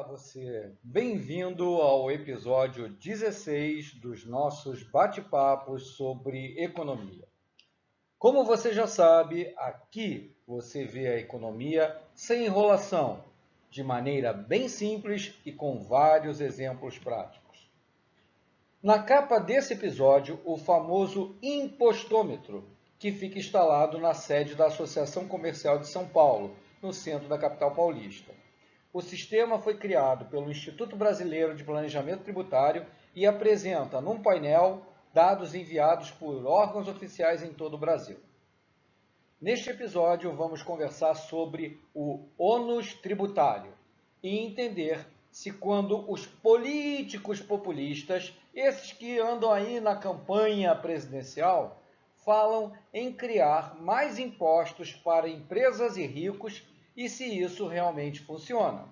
você. Bem-vindo ao episódio 16 dos nossos bate-papos sobre economia. Como você já sabe, aqui você vê a economia sem enrolação, de maneira bem simples e com vários exemplos práticos. Na capa desse episódio, o famoso impostômetro, que fica instalado na sede da Associação Comercial de São Paulo, no centro da capital paulista. O sistema foi criado pelo Instituto Brasileiro de Planejamento Tributário e apresenta, num painel, dados enviados por órgãos oficiais em todo o Brasil. Neste episódio, vamos conversar sobre o ônus tributário e entender se quando os políticos populistas, esses que andam aí na campanha presidencial, falam em criar mais impostos para empresas e ricos e se isso realmente funciona.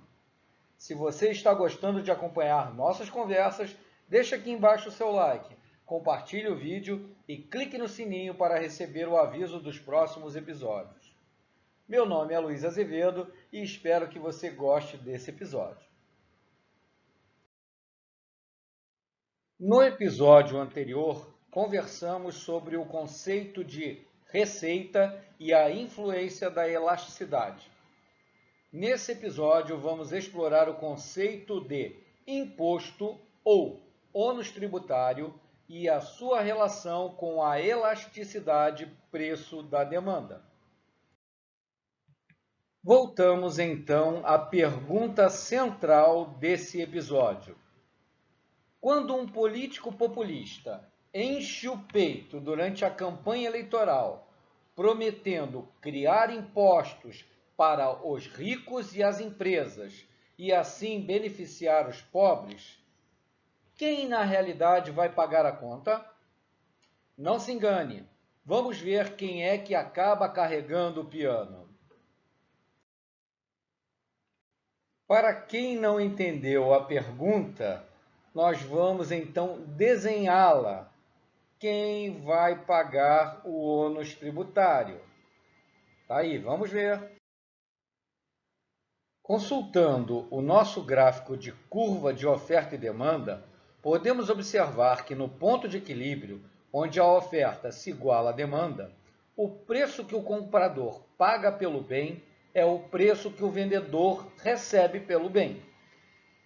Se você está gostando de acompanhar nossas conversas, deixa aqui embaixo o seu like, compartilhe o vídeo e clique no sininho para receber o aviso dos próximos episódios. Meu nome é Luiz Azevedo e espero que você goste desse episódio. No episódio anterior, conversamos sobre o conceito de receita e a influência da elasticidade. Nesse episódio, vamos explorar o conceito de imposto ou ônus tributário e a sua relação com a elasticidade preço da demanda. Voltamos então à pergunta central desse episódio. Quando um político populista enche o peito durante a campanha eleitoral, prometendo criar impostos para os ricos e as empresas e assim beneficiar os pobres, quem na realidade vai pagar a conta? Não se engane, vamos ver quem é que acaba carregando o piano. Para quem não entendeu a pergunta, nós vamos então desenhá-la. Quem vai pagar o ônus tributário? Tá aí, vamos ver. Consultando o nosso gráfico de curva de oferta e demanda, podemos observar que no ponto de equilíbrio, onde a oferta se iguala à demanda, o preço que o comprador paga pelo bem é o preço que o vendedor recebe pelo bem.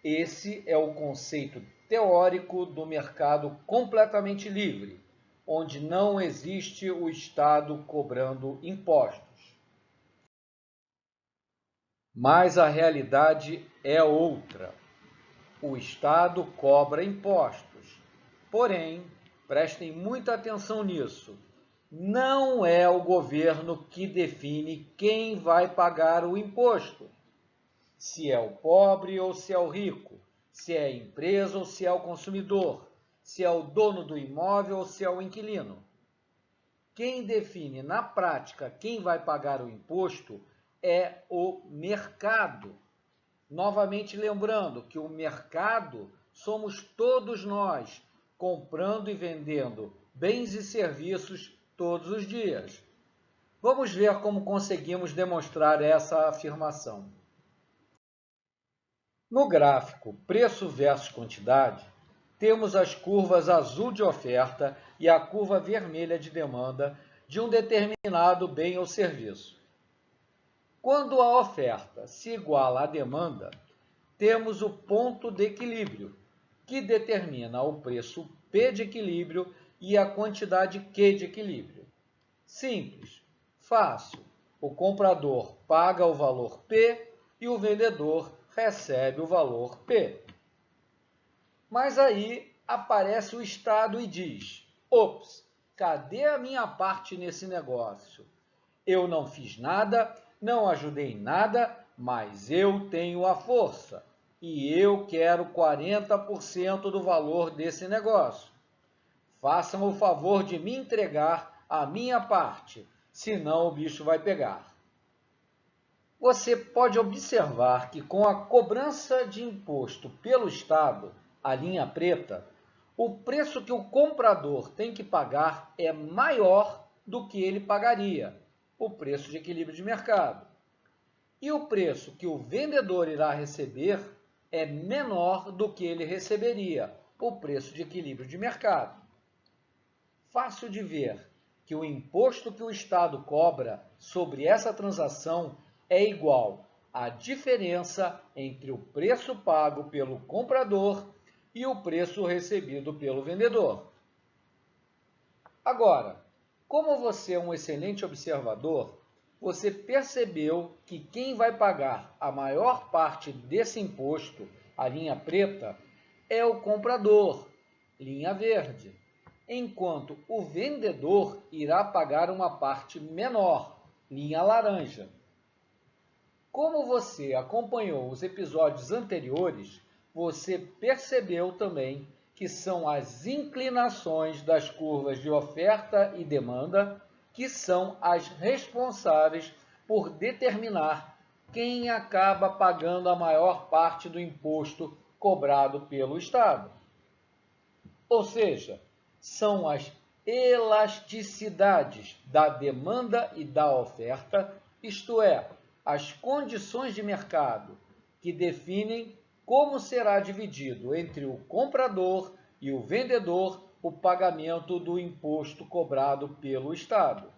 Esse é o conceito teórico do mercado completamente livre, onde não existe o Estado cobrando impostos. Mas a realidade é outra. O Estado cobra impostos. Porém, prestem muita atenção nisso. Não é o governo que define quem vai pagar o imposto. Se é o pobre ou se é o rico, se é a empresa ou se é o consumidor, se é o dono do imóvel ou se é o inquilino. Quem define na prática quem vai pagar o imposto é o mercado. Novamente lembrando que o mercado somos todos nós, comprando e vendendo bens e serviços todos os dias. Vamos ver como conseguimos demonstrar essa afirmação. No gráfico preço versus quantidade, temos as curvas azul de oferta e a curva vermelha de demanda de um determinado bem ou serviço. Quando a oferta se iguala à demanda, temos o ponto de equilíbrio, que determina o preço P de equilíbrio e a quantidade Q de equilíbrio. Simples, fácil. O comprador paga o valor P e o vendedor recebe o valor P. Mas aí aparece o Estado e diz: ops, cadê a minha parte nesse negócio? Eu não fiz nada, não ajudei em nada, mas eu tenho a força e eu quero 40% do valor desse negócio. Façam o favor de me entregar a minha parte, senão o bicho vai pegar. Você pode observar que com a cobrança de imposto pelo Estado, a linha preta, o preço que o comprador tem que pagar é maior do que ele pagaria, o preço de equilíbrio de mercado. E o preço que o vendedor irá receber é menor do que ele receberia, o preço de equilíbrio de mercado. Fácil de ver que o imposto que o Estado cobra sobre essa transação é igual à diferença entre o preço pago pelo comprador e o preço recebido pelo vendedor. Agora, como você é um excelente observador, você percebeu que quem vai pagar a maior parte desse imposto, a linha preta, é o comprador, linha verde, enquanto o vendedor irá pagar uma parte menor, linha laranja. Como você acompanhou os episódios anteriores, você percebeu também que são as inclinações das curvas de oferta e demanda que são as responsáveis por determinar quem acaba pagando a maior parte do imposto cobrado pelo Estado. Ou seja, são as elasticidades da demanda e da oferta, isto é, as condições de mercado que definem como será dividido entre o comprador e o vendedor o pagamento do imposto cobrado pelo Estado.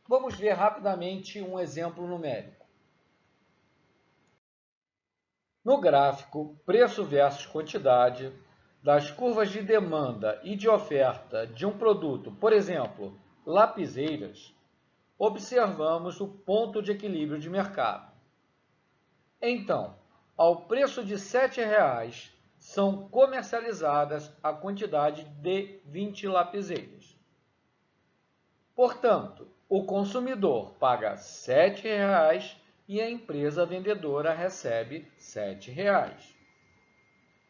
Vamos ver rapidamente um exemplo numérico. No gráfico preço versus quantidade, das curvas de demanda e de oferta de um produto, por exemplo, lapiseiras, observamos o ponto de equilíbrio de mercado. Então, ao preço de R$ 7,00, são comercializadas a quantidade de 20 lapiseiras. Portanto, o consumidor paga R$ 7,00 e a empresa vendedora recebe R$ 7,00.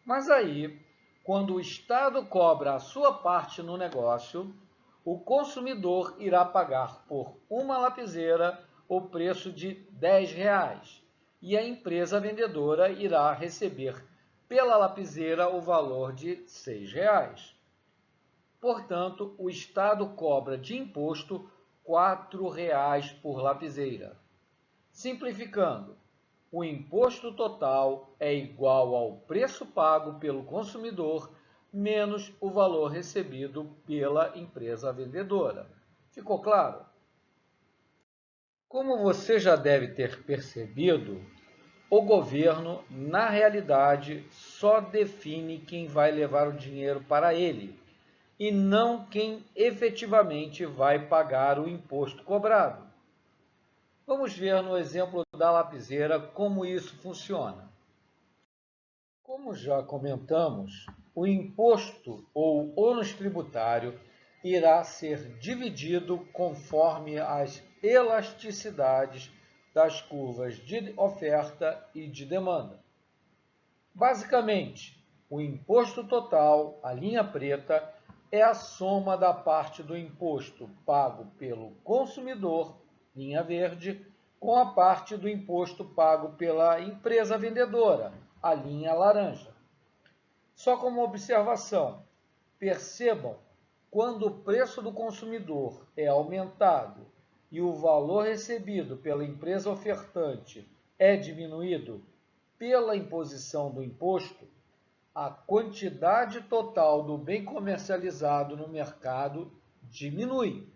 Mas aí, quando o Estado cobra a sua parte no negócio, o consumidor irá pagar por uma lapiseira o preço de R$ 10,00 e a empresa vendedora irá receber pela lapiseira o valor de R$ 6,00. Portanto, o Estado cobra de imposto R$ 4,00 por lapiseira. Simplificando, o imposto total é igual ao preço pago pelo consumidor menos o valor recebido pela empresa vendedora. Ficou claro? Como você já deve ter percebido, o governo, na realidade, só define quem vai levar o dinheiro para ele e não quem efetivamente vai pagar o imposto cobrado. Vamos ver no exemplo da lapiseira como isso funciona. Como já comentamos, o imposto ou ônus tributário irá ser dividido conforme as elasticidades das curvas de oferta e de demanda. Basicamente, o imposto total, a linha preta, é a soma da parte do imposto pago pelo consumidor, linha verde, com a parte do imposto pago pela empresa vendedora, a linha laranja. Só como observação, percebam, quando o preço do consumidor é aumentado e o valor recebido pela empresa ofertante é diminuído pela imposição do imposto, a quantidade total do bem comercializado no mercado diminui.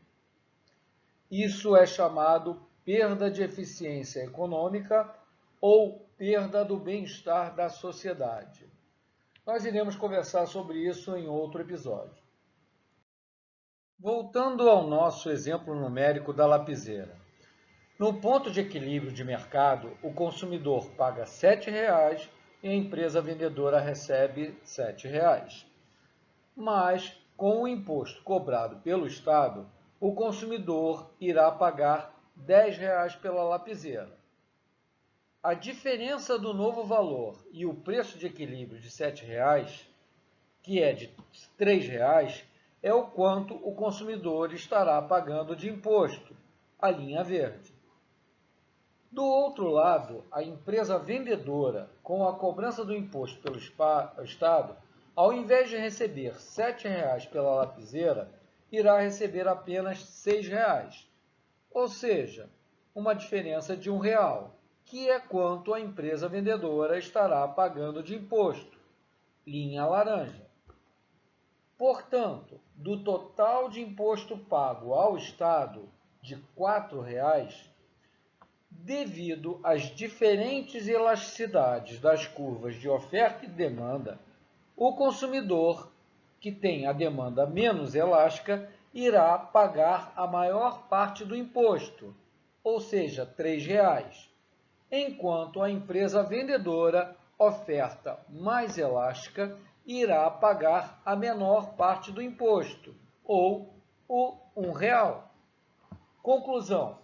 Isso é chamado perda de eficiência econômica ou perda do bem-estar da sociedade. Nós iremos conversar sobre isso em outro episódio. Voltando ao nosso exemplo numérico da lapiseira. No ponto de equilíbrio de mercado, o consumidor paga R$ 7,00 e a empresa vendedora recebe R$ 7,00. Mas, com o imposto cobrado pelo Estado, o consumidor irá pagar R$ 10,00 pela lapiseira. A diferença do novo valor e o preço de equilíbrio de R$ 7,00, que é de R$ 3,00, é o quanto o consumidor estará pagando de imposto, a linha verde. Do outro lado, a empresa vendedora, com a cobrança do imposto pelo Estado, ao invés de receber R$ 7,00 pela lapiseira, irá receber apenas R$ 6,00, ou seja, uma diferença de R$ 1,00, que é quanto a empresa vendedora estará pagando de imposto, linha laranja. Portanto, do total de imposto pago ao Estado de R$ 4,00, devido às diferentes elasticidades das curvas de oferta e demanda, o consumidor, que tem a demanda menos elástica, irá pagar a maior parte do imposto, ou seja, R$ 3,00, enquanto a empresa vendedora, oferta mais elástica, irá pagar a menor parte do imposto, ou o R$ 1,00. Conclusão: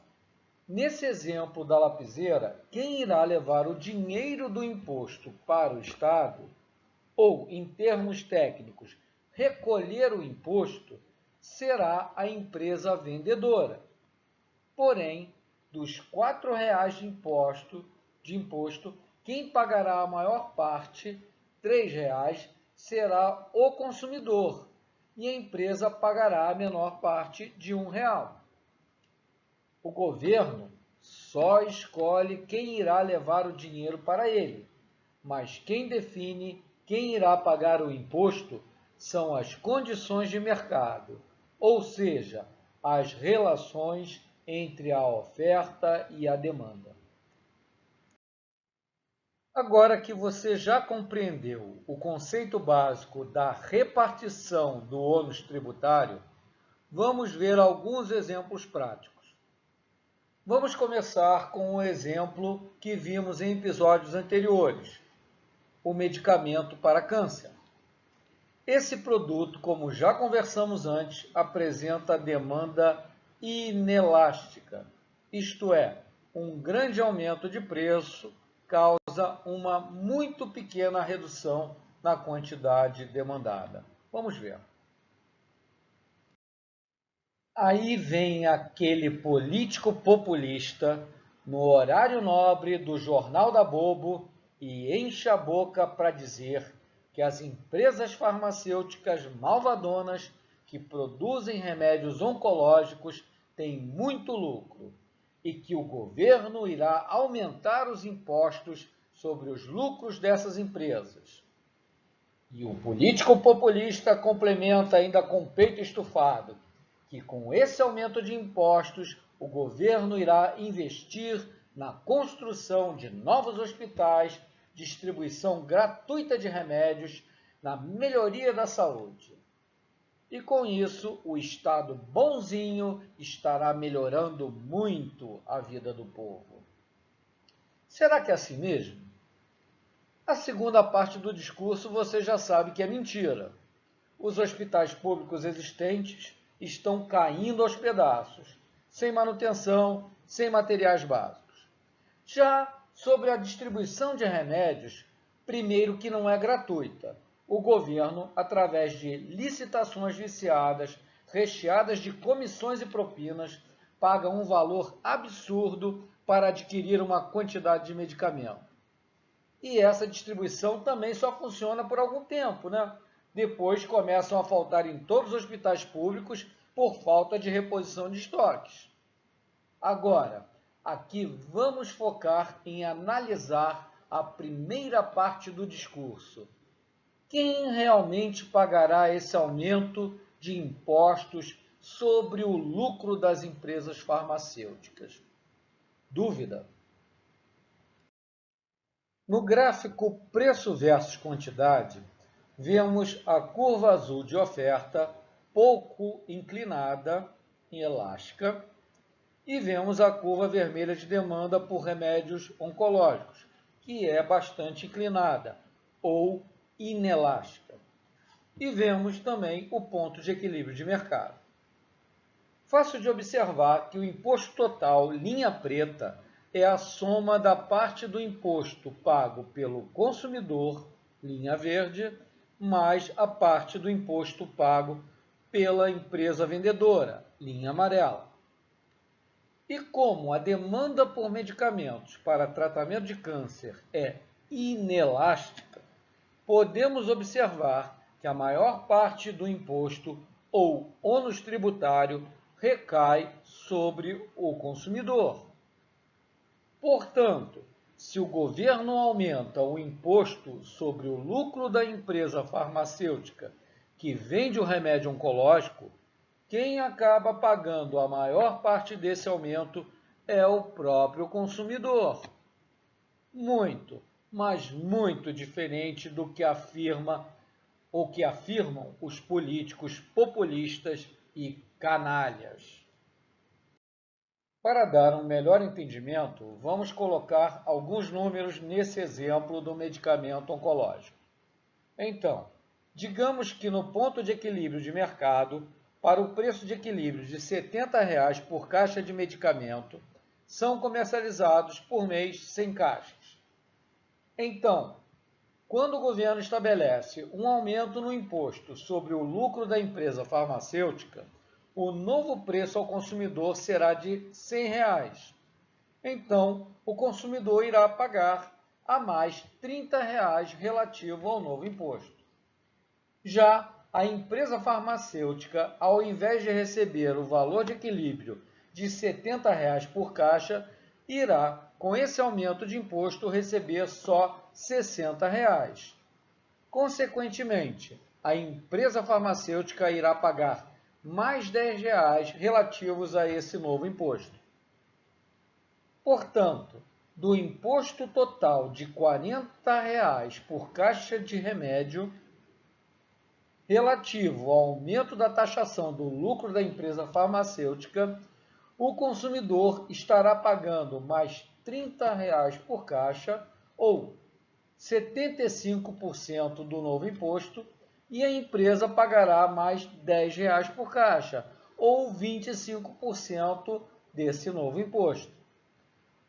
nesse exemplo da lapiseira, quem irá levar o dinheiro do imposto para o Estado, ou, em termos técnicos, recolher o imposto, será a empresa vendedora. Porém, dos R$ 4,00 de imposto, quem pagará a maior parte, R$ 3,00, será o consumidor, e a empresa pagará a menor parte de R$ 1,00. O governo só escolhe quem irá levar o dinheiro para ele, mas quem define quem irá pagar o imposto são as condições de mercado, ou seja, as relações entre a oferta e a demanda. Agora que você já compreendeu o conceito básico da repartição do ônus tributário, vamos ver alguns exemplos práticos. Vamos começar com o exemplo que vimos em episódios anteriores, o medicamento para câncer. Esse produto, como já conversamos antes, apresenta demanda inelástica, isto é, um grande aumento de preço causa uma muito pequena redução na quantidade demandada. Vamos ver. Aí vem aquele político populista no horário nobre do Jornal da Bobo e enche a boca para dizer que as empresas farmacêuticas malvadonas que produzem remédios oncológicos têm muito lucro e que o governo irá aumentar os impostos sobre os lucros dessas empresas. E o político populista complementa ainda com peito estufado que com esse aumento de impostos o governo irá investir na construção de novos hospitais, distribuição gratuita de remédios, na melhoria da saúde. E com isso, o Estado bonzinho estará melhorando muito a vida do povo. Será que é assim mesmo? A segunda parte do discurso você já sabe que é mentira. Os hospitais públicos existentes estão caindo aos pedaços, sem manutenção, sem materiais básicos. Já sobre a distribuição de remédios, primeiro que não é gratuita. O governo, através de licitações viciadas, recheadas de comissões e propinas, paga um valor absurdo para adquirir uma quantidade de medicamento. E essa distribuição também só funciona por algum tempo, né? Depois começam a faltar em todos os hospitais públicos por falta de reposição de estoques. Agora, aqui vamos focar em analisar a primeira parte do discurso. Quem realmente pagará esse aumento de impostos sobre o lucro das empresas farmacêuticas? Dúvida? No gráfico preço versus quantidade, vemos a curva azul de oferta pouco inclinada e elástica e vemos a curva vermelha de demanda por remédios oncológicos, que é bastante inclinada ou inelástica. E vemos também o ponto de equilíbrio de mercado. Fácil de observar que o imposto total, linha preta, é a soma da parte do imposto pago pelo consumidor, linha verde, mais a parte do imposto pago pela empresa vendedora, linha amarela. E como a demanda por medicamentos para tratamento de câncer é inelástica, podemos observar que a maior parte do imposto ou ônus tributário recai sobre o consumidor. Portanto, se o governo aumenta o imposto sobre o lucro da empresa farmacêutica que vende o remédio oncológico, quem acaba pagando a maior parte desse aumento é o próprio consumidor. Muito, mas muito diferente do que afirma ou que afirmam os políticos populistas e canalhas. Para dar um melhor entendimento, vamos colocar alguns números nesse exemplo do medicamento oncológico. Então, digamos que no ponto de equilíbrio de mercado, para o preço de equilíbrio de R$ 70 por caixa de medicamento, são comercializados por mês 100 caixas. Então, quando o governo estabelece um aumento no imposto sobre o lucro da empresa farmacêutica, o novo preço ao consumidor será de R$ 100. Então, o consumidor irá pagar a mais R$ 30 relativo ao novo imposto. Já a empresa farmacêutica, ao invés de receber o valor de equilíbrio de R$ 70 por caixa, irá, com esse aumento de imposto, receber só R$ 60. Consequentemente, a empresa farmacêutica irá pagar mais R$ 10 relativos a esse novo imposto. Portanto, do imposto total de R$ 40 por caixa de remédio, relativo ao aumento da taxação do lucro da empresa farmacêutica, o consumidor estará pagando mais R$ 30 por caixa, ou 75% do novo imposto, e a empresa pagará mais R$ 10 por caixa, ou 25% desse novo imposto.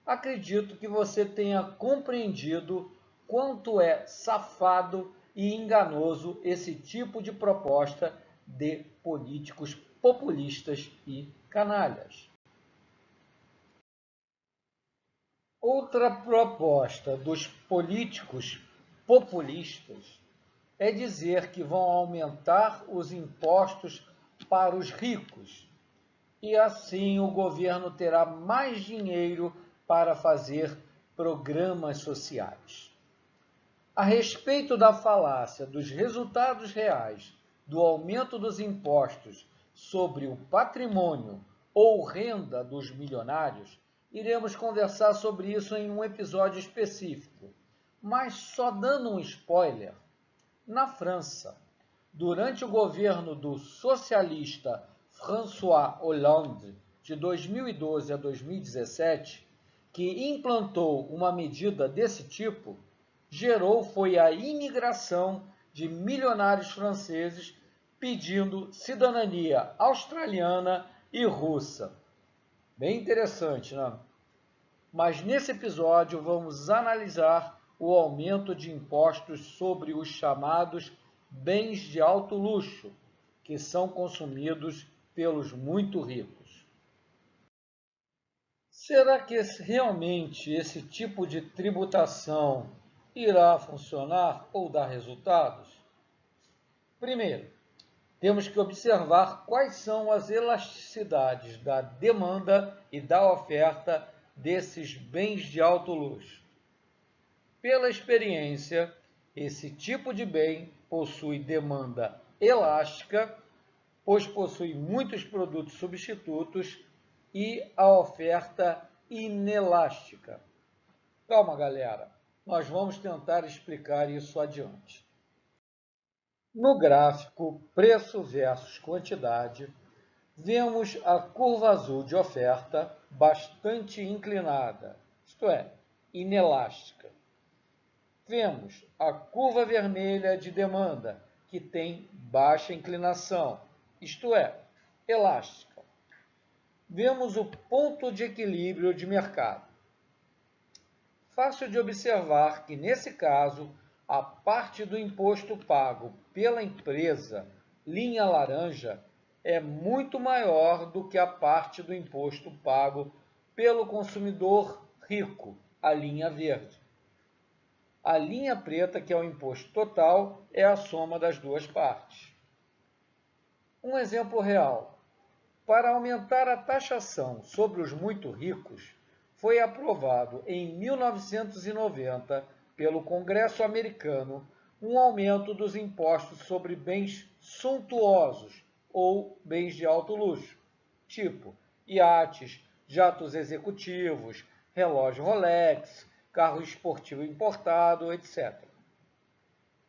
Acredito que você tenha compreendido quanto é safado e enganoso esse tipo de proposta de políticos populistas e canalhas. Outra proposta dos políticos populistas é dizer que vão aumentar os impostos para os ricos e assim o governo terá mais dinheiro para fazer programas sociais. A respeito da falácia dos resultados reais do aumento dos impostos sobre o patrimônio ou renda dos milionários, iremos conversar sobre isso em um episódio específico. Mas só dando um spoiler, na França, durante o governo do socialista François Hollande, de 2012 a 2017, que implantou uma medida desse tipo, gerou foi a imigração de milionários franceses pedindo cidadania australiana e russa. Bem interessante, né? Mas nesse episódio vamos analisar o aumento de impostos sobre os chamados bens de alto luxo, que são consumidos pelos muito ricos. Será que realmente esse tipo de tributação irá funcionar ou dar resultados? Primeiro, temos que observar quais são as elasticidades da demanda e da oferta desses bens de alto luxo. Pela experiência, esse tipo de bem possui demanda elástica, pois possui muitos produtos substitutos, e a oferta inelástica. Calma, galera, nós vamos tentar explicar isso adiante. No gráfico preço versus quantidade, vemos a curva azul de oferta bastante inclinada, isto é, inelástica. Vemos a curva vermelha de demanda, que tem baixa inclinação, isto é, elástica. Vemos o ponto de equilíbrio de mercado. Fácil de observar que, nesse caso, a parte do imposto pago pela empresa, linha laranja, é muito maior do que a parte do imposto pago pelo consumidor rico, a linha verde. A linha preta, que é o imposto total, é a soma das duas partes. Um exemplo real. Para aumentar a taxação sobre os muito ricos, foi aprovado em 1990 pelo Congresso americano um aumento dos impostos sobre bens suntuosos ou bens de alto luxo, tipo iates, jatos executivos, relógio Rolex, carro esportivo importado, etc.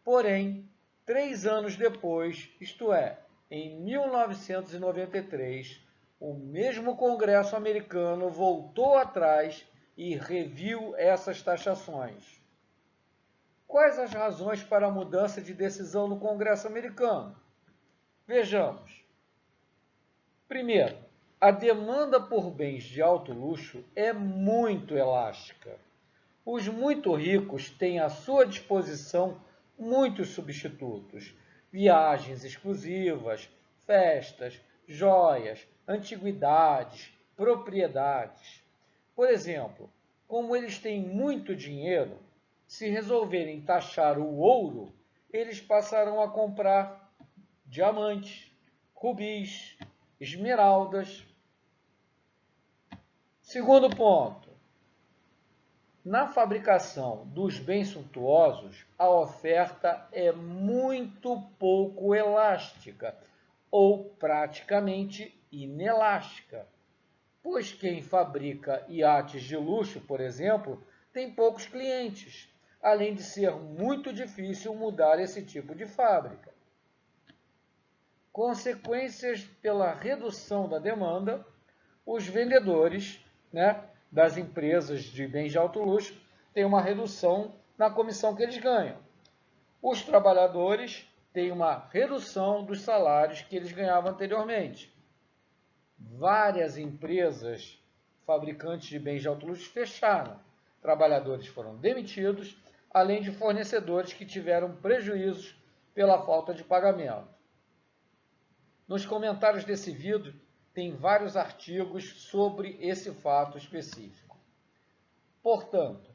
Porém, 3 anos depois, isto é, em 1993, o mesmo Congresso americano voltou atrás e reviu essas taxações. Quais as razões para a mudança de decisão no Congresso americano? Vejamos. Primeiro, a demanda por bens de alto luxo é muito elástica. Os muito ricos têm à sua disposição muitos substitutos, viagens exclusivas, festas, joias, antiguidades, propriedades. Por exemplo, como eles têm muito dinheiro, se resolverem taxar o ouro, eles passarão a comprar diamantes, rubis, esmeraldas. Segundo ponto, na fabricação dos bens suntuosos, a oferta é muito pouco elástica ou praticamente inelástica, pois quem fabrica iates de luxo, por exemplo, tem poucos clientes, além de ser muito difícil mudar esse tipo de fábrica. Consequências pela redução da demanda, os vendedores, das empresas de bens de alto luxo têm uma redução na comissão que eles ganham. Os trabalhadores têm uma redução dos salários que eles ganhavam anteriormente. Várias empresas fabricantes de bens de alto luxo fecharam. Trabalhadores foram demitidos, além de fornecedores que tiveram prejuízos pela falta de pagamento. Nos comentários desse vídeo, tem vários artigos sobre esse fato específico. Portanto,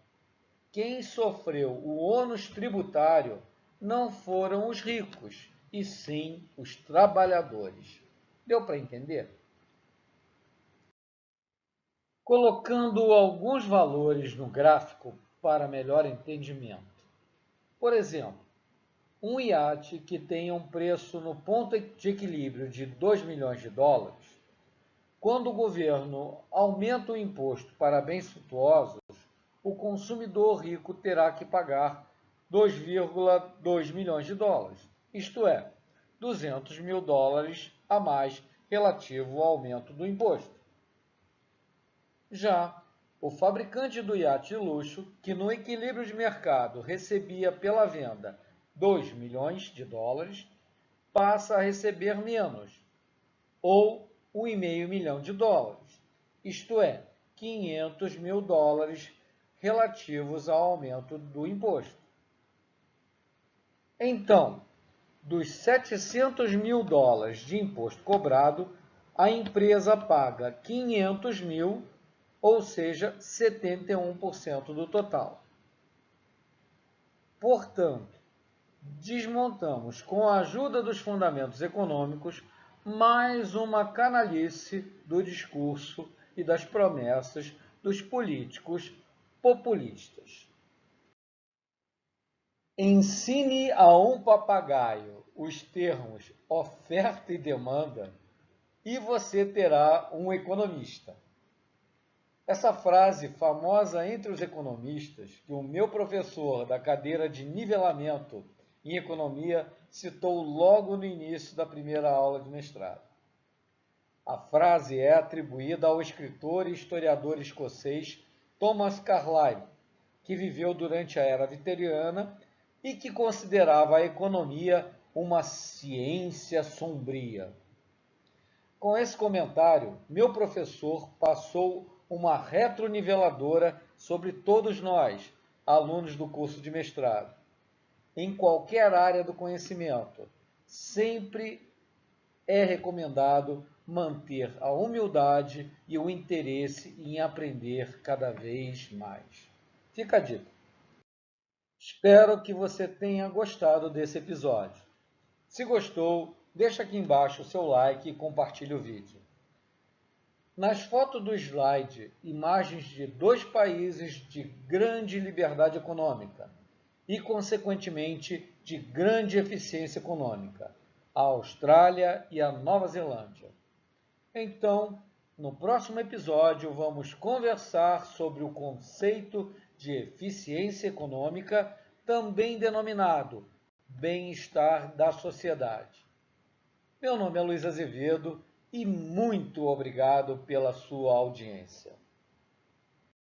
quem sofreu o ônus tributário não foram os ricos, e sim os trabalhadores. Deu para entender? Colocando alguns valores no gráfico para melhor entendimento. Por exemplo, um iate que tenha um preço no ponto de equilíbrio de 2 milhões de dólares, quando o governo aumenta o imposto para bens suntuosos, o consumidor rico terá que pagar 2,2 milhões de dólares, isto é, 200 mil dólares a mais relativo ao aumento do imposto. Já o fabricante do iate de luxo, que no equilíbrio de mercado recebia pela venda 2 milhões de dólares, passa a receber menos, ou 1,5 milhão de dólares, isto é, 500 mil dólares relativos ao aumento do imposto. Então, dos 700 mil dólares de imposto cobrado, a empresa paga 500 mil, ou seja, 71% do total. Portanto, desmontamos, com a ajuda dos fundamentos econômicos, mais uma canalice do discurso e das promessas dos políticos populistas. Ensine a um papagaio os termos oferta e demanda e você terá um economista. Essa frase famosa entre os economistas, que o meu professor da cadeira de nivelamento em economia citou logo no início da primeira aula de mestrado. A frase é atribuída ao escritor e historiador escocês Thomas Carlyle, que viveu durante a Era Vitoriana e que considerava a economia uma ciência sombria. Com esse comentário, meu professor passou uma retroniveladora sobre todos nós, alunos do curso de mestrado. Em qualquer área do conhecimento, sempre é recomendado manter a humildade e o interesse em aprender cada vez mais. Fica a dica. Espero que você tenha gostado desse episódio. Se gostou, deixa aqui embaixo o seu like e compartilhe o vídeo. Nas fotos do slide, imagens de dois países de grande liberdade econômica e, consequentemente, de grande eficiência econômica, a Austrália e a Nova Zelândia. Então, no próximo episódio, vamos conversar sobre o conceito de eficiência econômica, também denominado bem-estar da sociedade. Meu nome é Luiz Azevedo e muito obrigado pela sua audiência.